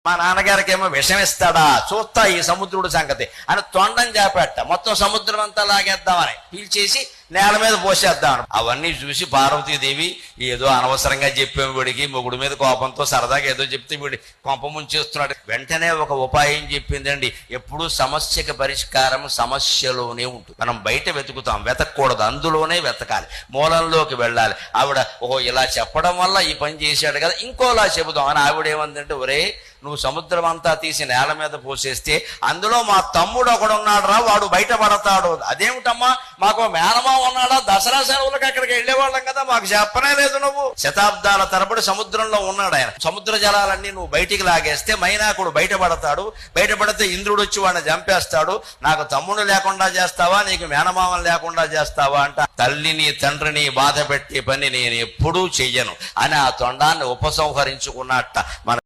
మా నాన్నగారికేమో విషం ఇస్తాడా చూస్తా ఈ సముద్రుడు సంగతి అని తొండం చేపట్ట మొత్తం సముద్రం అంతా లాగేద్దామని పీల్చేసి నేల మీద పోసేద్దామని. అవన్నీ చూసి పార్వతీదేవి ఏదో అనవసరంగా చెప్పాము వీడికి, మొగుడు మీద కోపంతో సరదాగా ఏదో చెప్తే వీడి కొంప ముంచేస్తున్నాడు. వెంటనే ఒక ఉపాయం చెప్పిందండి. ఎప్పుడు సమస్యకి పరిష్కారం సమస్యలోనే ఉంటుంది. మనం బయట వెతుకుతాం, వెతకూడదు, అందులోనే వెతకాలి, మూలంలోకి వెళ్ళాలి. ఆవిడ ఓహో ఇలా చెప్పడం వల్ల ఈ పని చేశాడు కదా, ఇంకోలా చెబుదాం అని ఆవిడేమందంటే, ఒరే నువ్వు సముద్రం అంతా తీసి నేల మీద పోసేస్తే అందులో మా తమ్ముడు ఒకడు ఉన్నాడు రా, వాడు బయటపడతాడు. అదేమిటమ్మా, మాకు మేనమా ఉన్నాడా, దసరా సెలవులకు అక్కడికి వెళ్ళేవాళ్ళం కదా, మాకు చెప్పనే లేదు. నువ్వు శతాబ్దాల తరబడి సముద్రంలో ఉన్నాడు ఆయన. సముద్ర జలాలన్నీ నువ్వు బయటికి లాగేస్తే మైనాకుడు బయటపడతాడు, బయటపడితే ఇంద్రుడు వచ్చి వాడిని చంపేస్తాడు. నాకు తమ్ముడు లేకుండా చేస్తావా, నీకు మేనమామం లేకుండా చేస్తావా అంట. తల్లిని తండ్రిని బాధ పెట్టే పని నేను ఎప్పుడూ చెయ్యను అని ఆ తొండాన్ని ఉపసంహరించుకున్నట్ట. మన